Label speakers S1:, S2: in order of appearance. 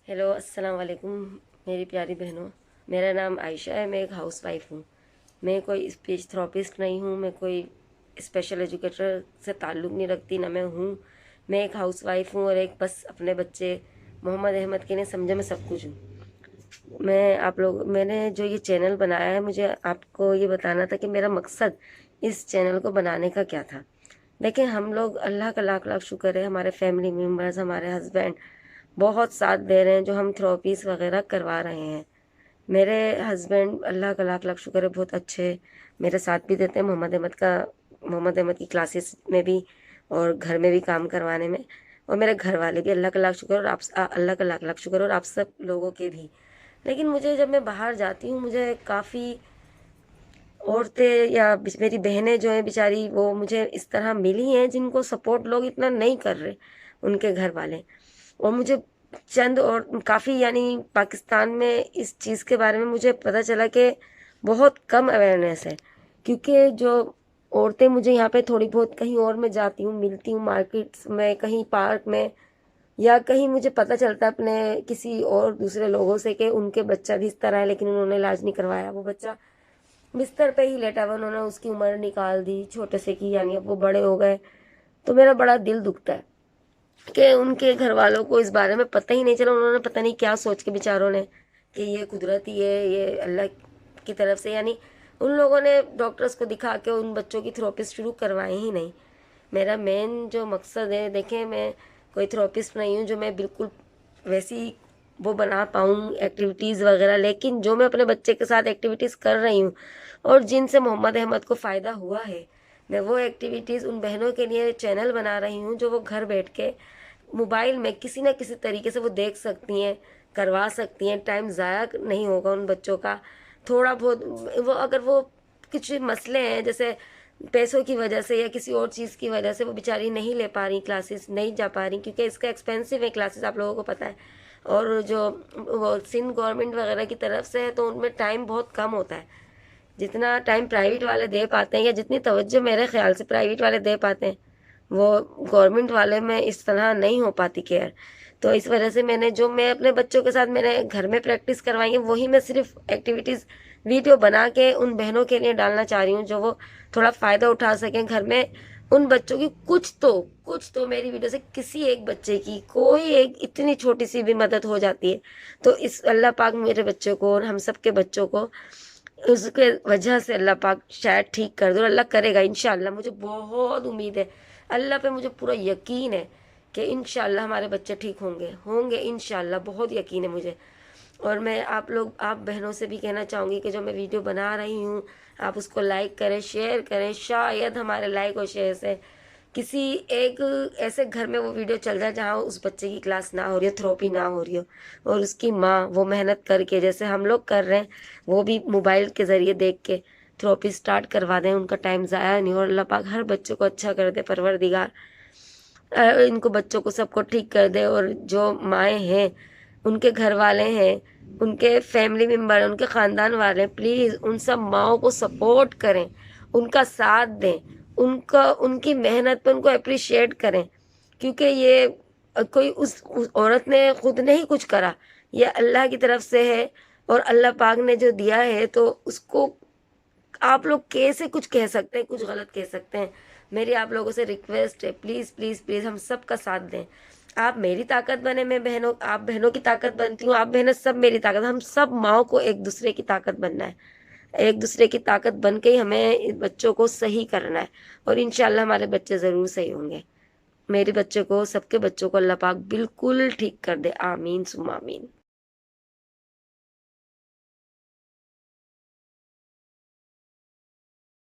S1: Hello अस्सलाम वालेकुम मेरी प्यारी बहनों। मेरा नाम आयशा है। मैं एक हाउस वाइफ हूँ। मैं कोई स्पीच थेरेपिस्ट नहीं हूँ। मैं कोई स्पेशल एजुकेटर से ताल्लुक़ नहीं रखती, ना मैं हूँ। मैं एक हाउस वाइफ हूँ और एक बस अपने बच्चे मोहम्मद अहमद के लिए समझे मैं सब कुछ हूँ। मैंने जो ये चैनल बनाया है, मुझे आपको ये बताना था कि मेरा मकसद इस चैनल को बनाने का क्या था। देखिए, हम लोग अल्लाह का लाख लाख शुक्र है, हमारे फैमिली मेम्बर्स, हमारे हस्बैंड बहुत साथ दे रहे हैं, जो हम थेरेपीज़ वगैरह करवा रहे हैं। मेरे हस्बैंड अल्लाह का लाख लाख शुक्र है बहुत अच्छे मेरे साथ भी देते हैं मोहम्मद अहमद की क्लासेस में भी और घर में भी काम करवाने में। और मेरे घर वाले भी अल्लाह का लाख शुक्र, और अल्लाह का लाख लाख शुक्र, और आप सब लोगों के भी। लेकिन मुझे जब मैं बाहर जाती हूँ, मुझे काफ़ी औरतें या मेरी बहनें जो हैं बेचारी, वो मुझे इस तरह मिली हैं जिनको सपोर्ट लोग इतना नहीं कर रहे, उनके घर वाले। और मुझे चंद और काफ़ी यानी पाकिस्तान में इस चीज़ के बारे में मुझे पता चला कि बहुत कम अवेयरनेस है। क्योंकि जो औरतें मुझे यहाँ पे थोड़ी बहुत, कहीं और मैं जाती हूँ, मिलती हूँ मार्केट्स में, कहीं पार्क में, या कहीं मुझे पता चलता है अपने किसी और दूसरे लोगों से कि उनके बच्चा भी इस तरह है, लेकिन उन्होंने इलाज नहीं करवाया। वो बच्चा बिस्तर पे ही लेटा हुआ, उन्होंने उसकी उम्र निकाल दी छोटे से की, यानी अब वो बड़े हो गए। तो मेरा बड़ा दिल दुखता है कि उनके घर वालों को इस बारे में पता ही नहीं चला। उन्होंने पता नहीं क्या सोच के बेचारों ने कि ये कुदरती है, ये अल्लाह की तरफ से, यानी उन लोगों ने डॉक्टर्स को दिखा के उन बच्चों की थेरेपिस्ट शुरू करवाए ही नहीं। मेरा मेन जो मकसद है, देखें, मैं कोई थेरेपिस्ट नहीं हूँ जो मैं बिल्कुल वैसी वो बना पाऊँ एक्टिविटीज़ वगैरह, लेकिन जो मैं अपने बच्चे के साथ एक्टिविटीज़ कर रही हूँ और जिनसे मोहम्मद अहमद को फ़ायदा हुआ है, मैं वो एक्टिविटीज़ उन बहनों के लिए चैनल बना रही हूँ, जो वो घर बैठ के मोबाइल में किसी न किसी तरीके से वो देख सकती हैं, करवा सकती हैं। टाइम ज़ाया नहीं होगा उन बच्चों का। थोड़ा बहुत वो, अगर वो कुछ मसले हैं जैसे पैसों की वजह से या किसी और चीज़ की वजह से वो बेचारी नहीं ले पा रही, क्लासेस नहीं जा पा रही, क्योंकि इसका एक्सपेंसिव है क्लासेस, आप लोगों को पता है। और जो वो सिंध गवर्नमेंट वगैरह की तरफ से है, तो उनमें टाइम बहुत कम होता है। जितना टाइम प्राइवेट वाले दे पाते हैं, या जितनी तवज्जो मेरे ख्याल से प्राइवेट वाले दे पाते हैं, वो गवर्नमेंट वाले में इस तरह नहीं हो पाती केयर। तो इस वजह से मैं अपने बच्चों के साथ मैंने घर में प्रैक्टिस करवाई है, वही मैं सिर्फ एक्टिविटीज़ वीडियो बना के उन बहनों के लिए डालना चाह रही हूँ, जो वो थोड़ा फ़ायदा उठा सकें घर में। उन बच्चों की कुछ तो मेरी वीडियो से किसी एक बच्चे की कोई एक इतनी छोटी सी भी मदद हो जाती है, तो इस अल्लाह पाक मेरे बच्चों को और हम सब के बच्चों को उसके वजह से अल्लाह पाक शायद ठीक कर दो। अल्लाह करेगा इंशाल्लाह, मुझे बहुत उम्मीद है। अल्लाह पे मुझे पूरा यकीन है कि इंशाल्लाह हमारे बच्चे ठीक होंगे होंगे इंशाल्लाह, बहुत यकीन है मुझे। और मैं आप बहनों से भी कहना चाहूँगी कि जो मैं वीडियो बना रही हूँ, आप उसको लाइक करें, शेयर करें। शायद हमारे लाइक और शेयर से किसी एक ऐसे घर में वो वीडियो चल जाए जहाँ उस बच्चे की क्लास ना हो रही हो, थेरेपी ना हो रही हो, और उसकी माँ वो मेहनत करके जैसे हम लोग कर रहे हैं, वो भी मोबाइल के ज़रिए देख के थेरेपी स्टार्ट करवा दें। उनका टाइम ज़ाया नहीं हो, और अल्लाह पाक हर बच्चों को अच्छा कर दे, परवरदिगार इनको बच्चों को सबको ठीक कर दे। और जो माएँ हैं, उनके घर वाले हैं, उनके फैमिली मेम्बर हैं, उनके ख़ानदान वाले हैं, प्लीज़ उन सब माँओं को सपोर्ट करें, उनका साथ दें, उनका उनकी मेहनत पे उनको अप्रिशिएट करें। क्योंकि ये कोई उस औरत ने खुद नहीं कुछ करा, ये अल्लाह की तरफ से है, और अल्लाह पाक ने जो दिया है, तो उसको आप लोग कैसे कुछ कह सकते हैं, कुछ गलत कह सकते हैं। मेरी आप लोगों से रिक्वेस्ट है, प्लीज़ प्लीज़ प्लीज़ हम सब का साथ दें। आप मेरी ताकत बने, मैं बहनों आप बहनों की ताकत बनती हूँ, आप बहनें सब मेरी ताकत, हम सब माँओं को एक दूसरे की ताकत बनना है। एक दूसरे की ताकत बन के ही हमें बच्चों को सही करना है, और इंशाल्लाह हमारे बच्चे ज़रूर सही होंगे। मेरे बच्चे को, सबके बच्चों को अल्लाह पाक बिल्कुल ठीक कर दे। आमीन सुम्मा आमीन।